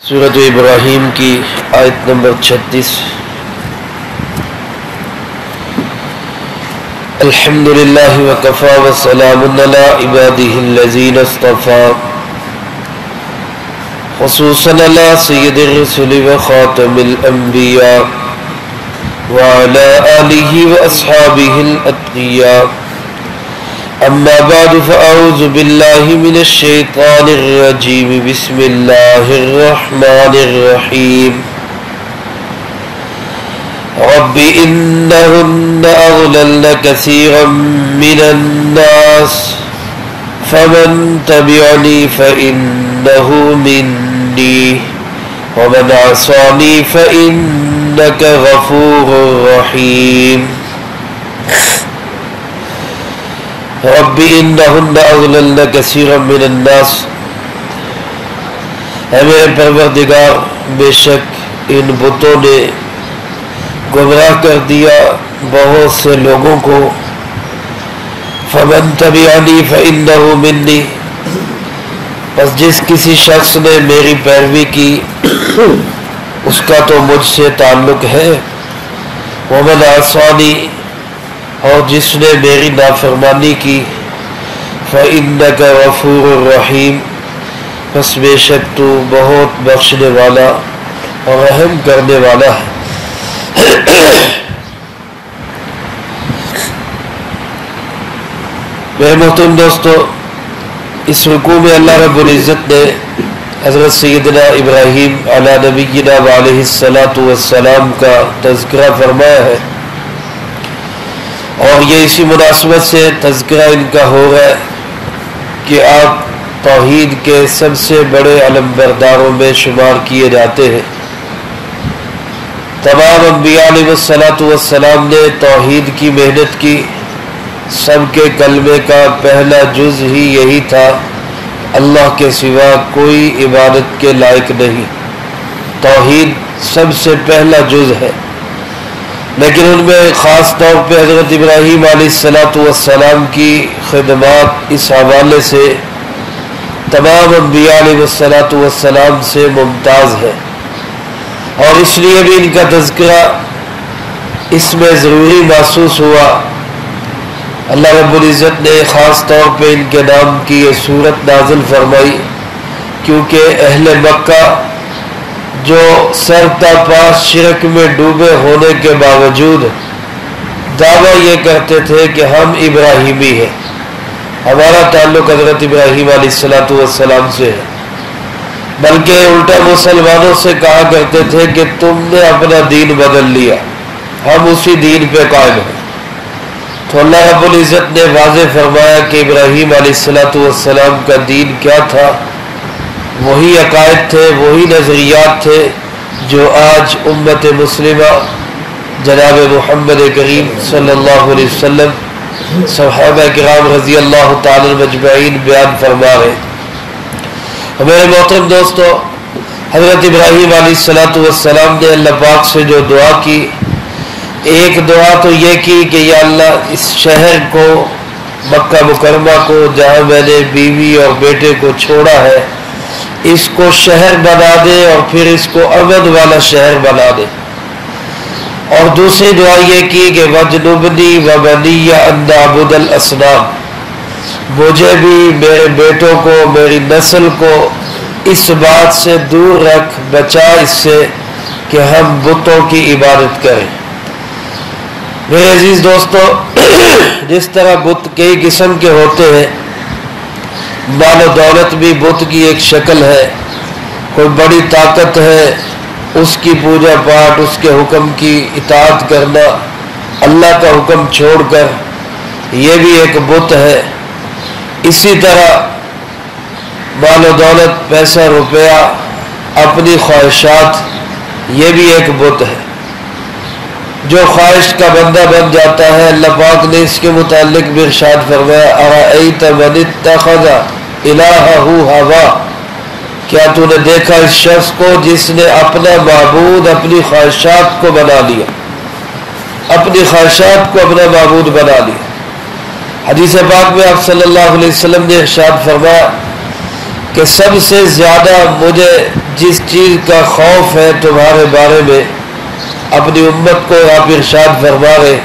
سورۃ ابراہیم کی آیت نمبر 36۔ الحمد للہ وکفی وسلام علی عبادہ الذین اصطفی، خصوصا علی سید الرسل وخاتم الانبیاء وعلی آلہ واصحابہ الاتقیاء، اما بعد فاعوذ باللہ من الشیطان الرجیم، بسم اللہ الرحمن الرحیم۔ رب انہن اضللن کثیرا من الناس فمن تبعنی فانہ منی ومن عصانی فانک غفور رحیم۔ رب انہن اضللن کثیرا من الناس، اے میرے پروردگار بے شک ان بتوں نے گمراہ کر دیا بہت سے لوگوں کو۔ فمن تبعنی فانہ منی، پس جس کسی شخص نے میری پیروی کی اس کا تو مجھ سے تعلق ہے۔ ومن عصانی، اور جس نے میری نافرمانی کی، فإنک غفور رحیم، پس بے شک تو بہت بخشنے والا اور رحم کرنے والا ہے۔ میرے محترم دوستو، اس رکوع میں اللہ رب العزت نے حضرت سیدنا ابراہیم علی نبینا وعلیہ الصلاۃ والسلام کا تذکرہ فرمایا ہے، اور یہ اسی مناسبت سے تذکرہ ان کا ہو رہا ہے کہ آپ توحید کے سب سے بڑے علمبرداروں میں شمار کیے جاتے ہیں۔ تمام انبیاء علیہ الصلاۃ والسلام نے توحید کی محنت کی، سب کے کلمے کا پہلا جز ہی یہی تھا، اللہ کے سوا کوئی عبادت کے لائق نہیں۔ توحید سب سے پہلا جز ہے، لیکن ان میں خاص طور پہ حضرت ابراہیم علیہ الصلاۃ والسلام کی خدمات اس حوالے سے تمام انبیاء علیہ الصلاۃ والسلام سے ممتاز ہے، اور اس لیے بھی ان کا تذکرہ اس میں ضروری محسوس ہوا۔ اللہ رب العزت نے خاص طور پہ ان کے نام کی یہ سورت نازل فرمائی، کیونکہ اہل مکہ جو سر تا پا شرک میں ڈوبے ہونے کے باوجود دعویٰ یہ کرتے تھے کہ ہم ابراہیمی ہیں، ہمارا تعلق حضرت ابراہیم علیہ الصلاۃ والسلام سے ہے، بلکہ الٹا مسلمانوں سے کہا کرتے تھے کہ تم نے اپنا دین بدل لیا، ہم اسی دین پہ قائم ہیں۔ تو اللہ رب العزت نے واضح فرمایا کہ ابراہیم علیہ الصلاۃ والسلام کا دین کیا تھا، وہی عقائد تھے، وہی نظریات تھے جو آج امت مسلمہ جناب محمد کریم صلی اللہ علیہ وسلم، صحابہ کرام رضی اللہ تعالی مجمعین بیان فرما رہے۔ میرے محترم دوستو، حضرت ابراہیم علیہ الصلاۃ والسلام نے اللہ پاک سے جو دعا کی، ایک دعا تو یہ کی کہ یا اللہ اس شہر کو، مکہ مکرمہ کو، جہاں میں نے بیوی اور بیٹے کو چھوڑا ہے، اس کو شہر بنا دے اور پھر اس کو امن والا شہر بنا دے۔ اور دوسری دعا یہ کی کہ وَجْنُبْنِي وَبَنِيَّ أَن نَّعْبُدَ الْأَصْنَامَ، مجھے بھی، میرے بیٹوں کو، میری نسل کو اس بات سے دور رکھ، بچا اس سے کہ ہم بتوں کی عبادت کریں۔ میرے عزیز دوستو، جس طرح بت کئی قسم کے ہوتے ہیں، مال و دولت بھی بت کی ایک شکل ہے، کوئی بڑی طاقت ہے، اس کی پوجا پاٹ، اس کے حکم کی اطاعت کرنا، اللہ کا حکم چھوڑ کر، یہ بھی ایک بت ہے۔ اسی طرح مال و دولت، پیسہ روپیہ، اپنی خواہشات، یہ بھی ایک بت ہے۔ جو خواہش کا بندہ بن جاتا ہے، اللہ پاک نے اس کے متعلق بھی ارشاد فرمایا، أَرَأَيْتَ مَنِ اتَّخَذَ إِلَٰهَهُ هَوَاهُ، کیا تو نے دیکھا اس شخص کو جس نے اپنا معبود اپنی خواہشات کو بنا لیا، اپنی خواہشات کو اپنا معبود بنا لیا۔ حدیث پاک میں آپ صلی اللہ علیہ وسلم نے ارشاد فرمایا کہ سب سے زیادہ مجھے جس چیز کا خوف ہے تمہارے بارے میں، اپنی امت کو آپ ارشاد فرما رہے،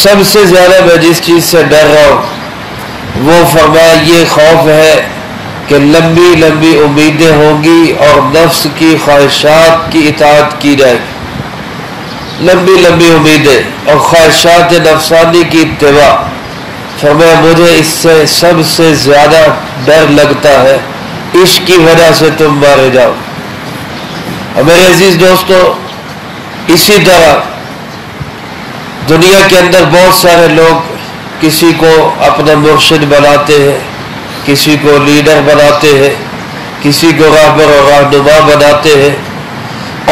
سب سے زیادہ میں جس چیز سے ڈر رہا ہوں وہ فرمایا یہ خوف ہے کہ لمبی لمبی امیدیں ہوں گی اور نفس کی خواہشات کی اطاعت کی جائے گی، لمبی لمبی امیدیں اور خواہشات نفسانی کی اتباع۔ فرمایا مجھے اس سے سب سے زیادہ ڈر لگتا ہے، عشق کی وجہ سے تم مارے جاؤ۔ اور میرے عزیز دوستو، اسی طرح دنیا کے اندر بہت سارے لوگ کسی کو اپنا مرشد بناتے ہیں، کسی کو لیڈر بناتے ہیں، کسی کو راہبر اور رہنما بناتے ہیں،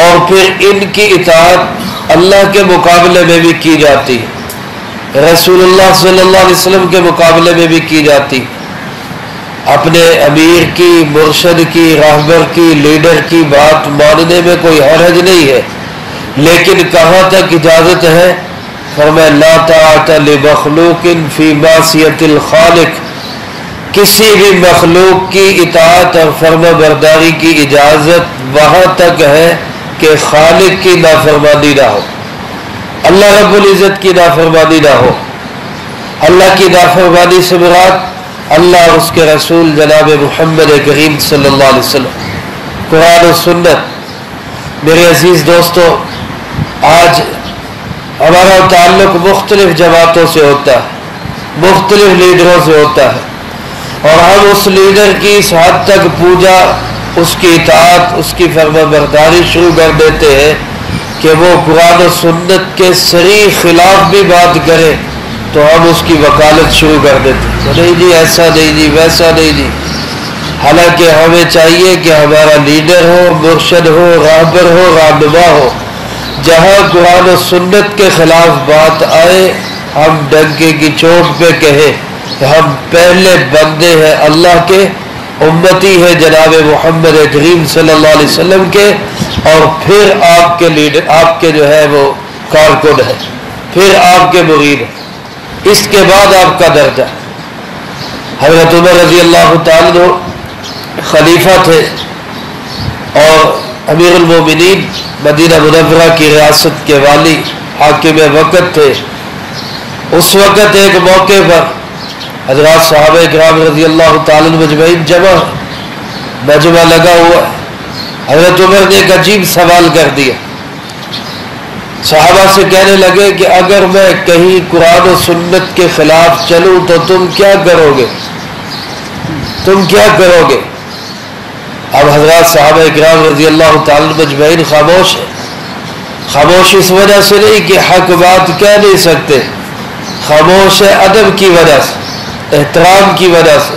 اور پھر ان کی اطاعت اللہ کے مقابلے میں بھی کی جاتی ہے، رسول اللہ صلی اللہ علیہ وسلم کے مقابلے میں بھی کی جاتی، اپنے امیر کی، مرشد کی، راہبر کی، لیڈر کی بات ماننے میں کوئی حرج نہیں ہے، لیکن کہاں تک اجازت ہے؟ فرمایا لا طاعت لمخلوق فی معصیت الخالق، کسی بھی مخلوق کی اطاعت اور فرما برداری کی اجازت وہاں تک ہے کہ خالق کی نافرمانی نہ ہو، اللہ رب العزت کی نافرمانی نہ ہو۔ اللہ کی نافرمانی سے مراد اللہ اور اس کے رسول جناب محمد کریم صلی اللہ علیہ وسلم، قرآن و سنت۔ میرے عزیز دوستو، آج ہمارا تعلق مختلف جماعتوں سے ہوتا ہے، مختلف لیڈروں سے ہوتا ہے، اور ہم اس لیڈر کی اس حد تک پوجا، اس کی اطاعت، اس کی فرما برداری شروع کر دیتے ہیں کہ وہ قرآن و سنت کے صریح خلاف بھی بات کرے تو ہم اس کی وکالت شروع کر دیتے ہیں، نہیں جی ایسا نہیں جی ویسا نہیں جی، حالانکہ ہمیں چاہیے کہ ہمارا لیڈر ہو، مرشد ہو، راہبر ہو، رہنما ہو، جہاں قرآن و سنت کے خلاف بات آئے ہم ڈنکے کی چوٹ پہ کہیں کہ ہم پہلے بندے ہیں اللہ کے، امتی ہے جناب محمد کریم صلی اللہ علیہ وسلم کے، اور پھر آپ کے لیڈر، آپ کے جو ہے وہ کارکن ہے، پھر آپ کے مرید ہے، اس کے بعد آپ کا درجہ۔ حضرت عمر رضی اللہ تعالیٰ عنہ خلیفہ تھے اور امیر المومنین مدینہ منورہ کی ریاست کے والی، حاکم وقت تھے۔ اس وقت ایک موقع پر حضرات صحابہ کرام رضی اللہ تعالیٰ عنہ مجمعین مجمع لگا ہوا ہے۔ حضرت عمر نے ایک عجیب سوال کر دیا، صحابہ سے کہنے لگے کہ اگر میں کہیں قرآن و سنت کے خلاف چلوں تو تم کیا کرو گے؟ تم کیا کرو گے؟ اب حضرات صحابہ کرام رضی اللہ تعالیٰ عنہ مجمعین خاموش ہیں، خاموش اس وجہ سے نہیں کہ حق بات کہہ نہیں سکتے، خاموش ہے ادب کی وجہ سے، احترام کی وجہ سے۔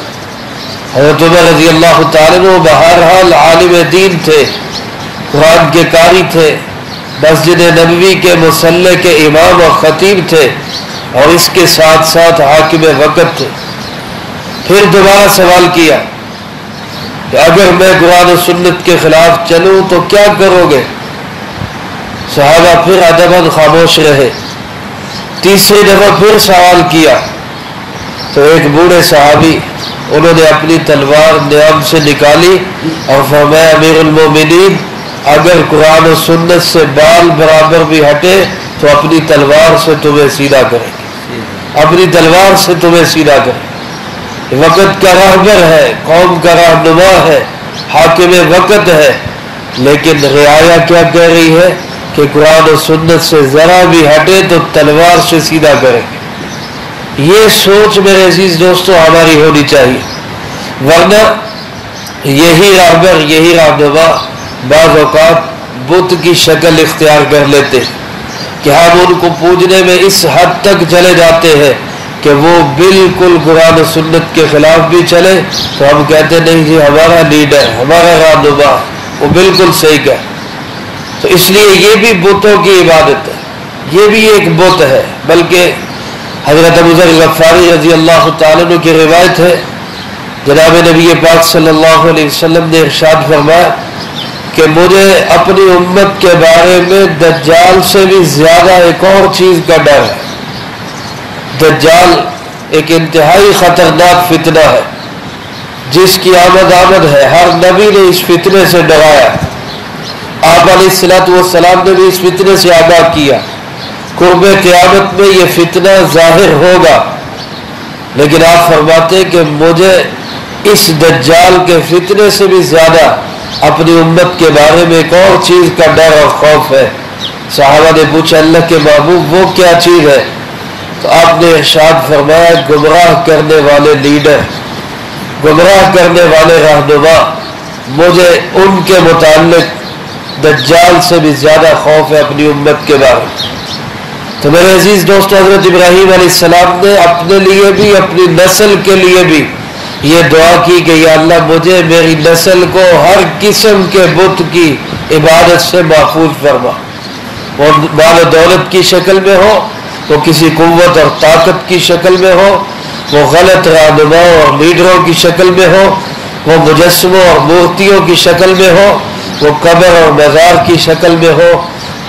حضرت عمر رضی اللہ تعالیٰ عنہ بہرحال عالم دین تھے، قرآن کے قاری تھے، مسجد نبوی کے مصلی کے امام اور خطیب تھے، اور اس کے ساتھ ساتھ حاکم وقت تھے۔ پھر دوبارہ سوال کیا کہ اگر میں قرآن و سنت کے خلاف چلوں تو کیا کرو گے؟ صحابہ پھر ادباً خاموش رہے۔ تیسری دفعہ پھر سوال کیا تو ایک بوڑھے صحابی، انہوں نے اپنی تلوار نیام سے نکالی اور فرمایا امیر المومنین اگر قرآن و سنت سے بال برابر بھی ہٹے تو اپنی تلوار سے تمہیں سیدھا کریں گے، اپنی تلوار سے تمہیں سیدھا کریں گے۔ وقت کا راہبر ہے، قوم کا رہنما ہے، حاکم وقت ہے، لیکن رعایا کیا کہہ رہی ہے کہ قرآن و سنت سے ذرا بھی ہٹے تو تلوار سے سیدھا کریں گے۔ یہ سوچ میرے عزیز دوستو ہماری ہونی چاہیے، ورنہ یہی راہبر، یہی رہنما بعض اوقات بت کی شکل اختیار کر لیتے کہ ہم ان کو پوجنے میں اس حد تک چلے جاتے ہیں کہ وہ بالکل قرآن و سنت کے خلاف بھی چلے تو ہم کہتے نہیں جی ہمارا لیڈر، ہمارا رہنما وہ بالکل صحیح کہ۔ تو اس لیے یہ بھی بتوں کی عبادت ہے، یہ بھی ایک بت ہے۔ بلکہ حضرت ابو ذر غفاری رضی اللہ تعالیٰ عنہ کی روایت ہے، جناب نبی پاک صلی اللہ علیہ وسلم نے ارشاد فرمایا کہ مجھے اپنی امت کے بارے میں دجال سے بھی زیادہ ایک اور چیز کا ڈر ہے۔ دجال ایک انتہائی خطرناک فتنہ ہے جس کی آمد ہے، ہر نبی نے اس فتنے سے ڈرایا، آپ علیہ الصلوۃ والسلام نے بھی اس فتنے سے آگاہ کیا۔ قرب قیامت میں یہ فتنہ ظاہر ہوگا، لیکن آپ فرماتے کہ مجھے اس دجال کے فتنے سے بھی زیادہ اپنی امت کے بارے میں ایک اور چیز کا ڈر اور خوف ہے۔ صحابہ نے پوچھا اللہ کے محبوب وہ کیا چیز ہے؟ تو آپ نے ارشاد فرمایا گمراہ کرنے والے لیڈر، گمراہ کرنے والے رہنما، مجھے ان کے متعلق دجال سے بھی زیادہ خوف ہے اپنی امت کے بارے میں۔ تو میرے عزیز دوستو، حضرت ابراہیم علیہ السلام نے اپنے لیے بھی اپنی نسل کے لیے بھی یہ دعا کی کہ یا اللہ مجھے میری نسل کو ہر قسم کے بت کی عبادت سے محفوظ فرما، وہ مال و دولت کی شکل میں ہو، وہ کسی قوت اور طاقت کی شکل میں ہو، وہ غلط رہنماؤں اور لیڈروں کی شکل میں ہو، وہ مجسموں اور مورتیوں کی شکل میں ہو، وہ قبر اور مزار کی شکل میں ہو،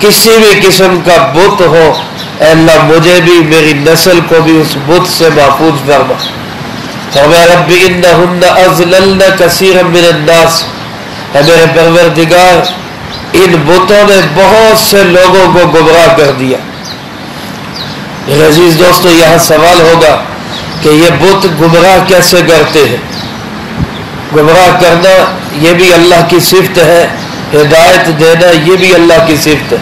کسی بھی قسم کا بت ہو، اے اللہ مجھے بھی میری نسل کو بھی اس بت سے محفوظ فرما۔ فرمایا رب انہن اضللن کثیرا من الناس، اے میرے پروردگار ان بتوں نے بہت سے لوگوں کو گمراہ کر دیا۔ میرے عزیز دوستو، یہاں سوال ہوگا کہ یہ بت گمراہ کیسے کرتے ہیں؟ گمراہ کرنا یہ بھی اللہ کی صفت ہے، ہدایت دینا یہ بھی اللہ کی صفت ہے۔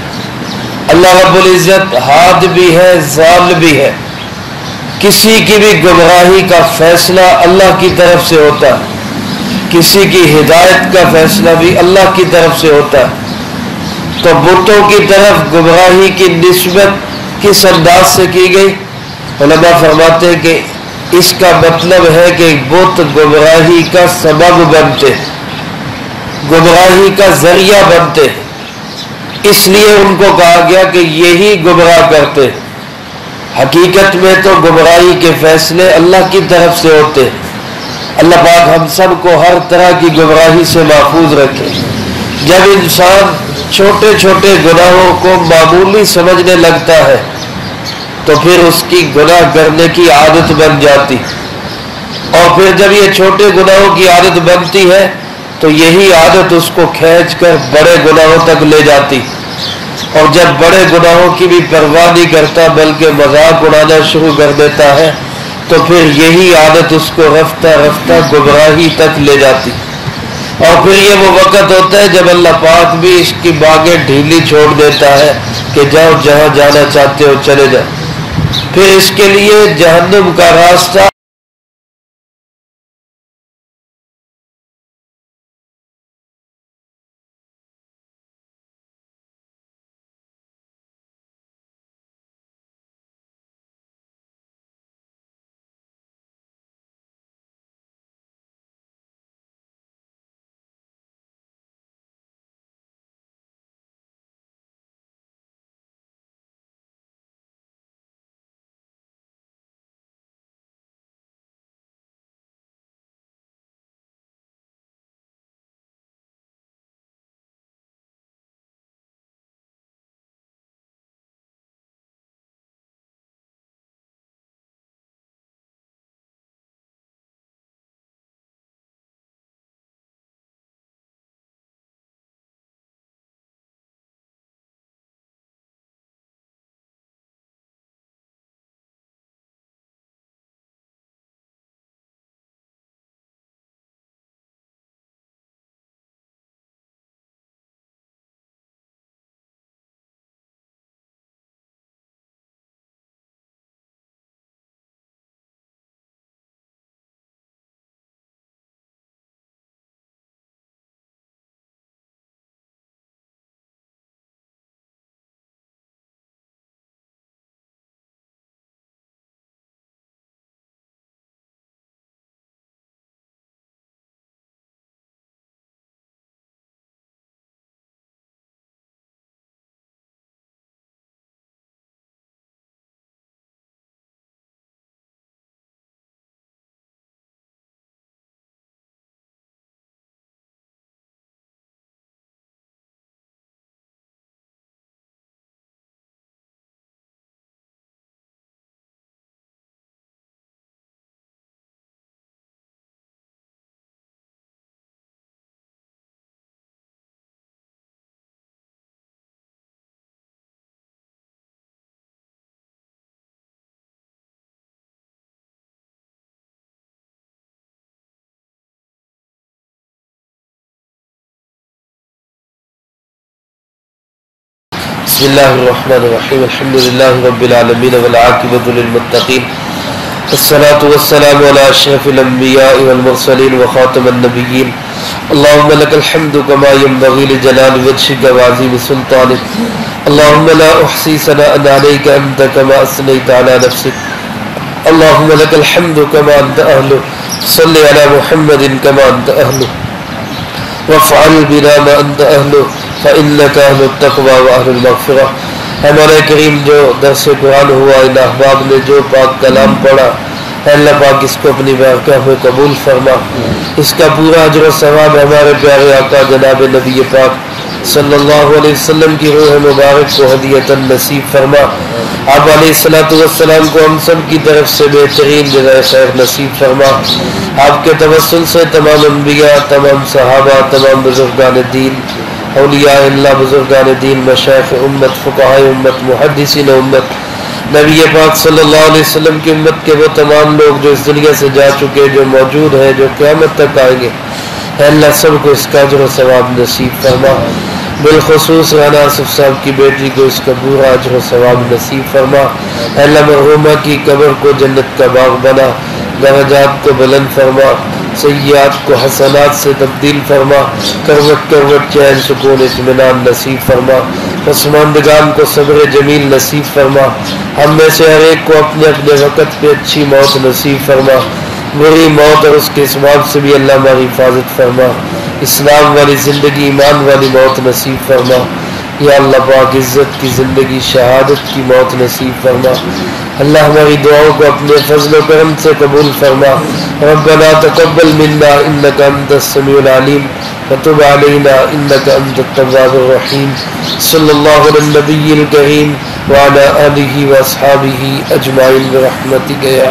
اللہ رب العزت ہاد بھی ہے، ضال بھی ہے، کسی کی بھی گمراہی کا فیصلہ اللہ کی طرف سے ہوتا ہے، کسی کی ہدایت کا فیصلہ بھی اللہ کی طرف سے ہوتا ہے۔ تو بتوں کی طرف گمراہی کی نسبت کس انداز سے کی گئی؟ علماء فرماتے ہیں کہ اس کا مطلب ہے کہ بت گمراہی کا سبب بنتے ہیں، گمراہی کا ذریعہ بنتے ہیں، اس لیے ان کو کہا گیا کہ یہی گمراہ کرتے ہیں۔ حقیقت میں تو گمراہی کے فیصلے اللہ کی طرف سے ہوتے ہیں۔ اللہ پاک ہم سب کو ہر طرح کی گمراہی سے محفوظ رکھے۔ جب انسان چھوٹے چھوٹے گناہوں کو معمولی سمجھنے لگتا ہے تو پھر اس کی گناہ کرنے کی عادت بن جاتی، اور پھر جب یہ چھوٹے گناہوں کی عادت بنتی ہے تو یہی عادت اس کو کھینچ کر بڑے گناہوں تک لے جاتی، اور جب بڑے گناہوں کی بھی پرواہ نہیں کرتا بلکہ مذاق اڑانا شروع کر دیتا ہے تو پھر یہی عادت اس کو رفتہ رفتہ گمراہی تک لے جاتی، اور پھر یہ وہ وقت ہوتا ہے جب اللہ پاک بھی اس کی باگیں ڈھیلی چھوڑ دیتا ہے کہ جاؤ جہاں جانا چاہتے ہو چلے جاؤ، پھر اس کے لیے جہنم کا راستہ بسم اللہ الرحمن الرحیم الحمد للہ رب العالمین والعاقبۃ للمتقین والصلاة والسلام علی اشرف الانبیاء والمرسلین وخاتم النبیین اللہم لک الحمد کما ینبغی لجلال وجہک وعظیم سلطانک اللہم لا احصی ثناء علیک انت کما اثنیت علی نفسک اللہم لک الحمد کما انت اہلہ صلی علی محمد کما انت اہلہ وافعل بنا ما انت اہلہ فإنک اہل التقوی و اہل المغفرہ۔ ہمارے کریم جو درس قرآن ہوا، ان احباب نے جو پاک کلام پڑھا، اللہ پاک اس کو اپنی بارگاہ میں قبول فرما، اس کا پورا اجر و ثواب ہمارے پیارے آقا جناب نبی پاک صلی اللہ علیہ وسلم کی روح مبارک کو ہدیۃً نصیب فرما۔ آپ علیہ السلام کو ہم سب کی طرف سے بہترین جزائے خیر نصیب فرما۔ آپ کے توسل سے تمام انبیاء، تمام صحابہ، تمام بزرگان دین، اولیاء اللہ، بزرگان دین، مشائخ امت، فقہاء امت، محدثین امت، نبی پاک صلی اللہ علیہ وسلم کی امت کے وہ تمام لوگ جو اس دنیا سے جا چکے، جو موجود ہیں، جو قیامت تک آئیں گے، اے اللہ سب کو اس کا اجر و ثواب نصیب فرما۔ بالخصوص رانا آصف صاحب کی بیٹی کو اس کا پورا اجر و ثواب نصیب فرما۔ اے اللہ مرحومہ کی قبر کو جنت کا باغ بنا، درجات کو بلند فرما، سیئات کو حسنات سے تبدیل فرما، کروٹ کروٹ چین سکون اطمینان نصیب فرما، پسماندگان کو صبر جمیل نصیب فرما، ہم میں سے ہر ایک کو اپنے اپنے وقت پہ اچھی موت نصیب فرما، بری موت اور اس کے اسباب سے بھی اللہ ہماری حفاظت فرما، اسلام والی زندگی، ایمان والی موت نصیب فرما، یا اللہ پاک عزت کی زندگی، شہادت کی موت نصیب فرما۔ اللہ ہماری دعاؤں کو اپنے فضل و کرم سے قبول فرما۔ ربنا تقبل منا انک انت السمیع العلیم وتب علینا انک انت التواب الرحیم۔ صلی اللہ علی النبی الکریم وعلی آلہ واصحابہ اجمعین برحمتک یا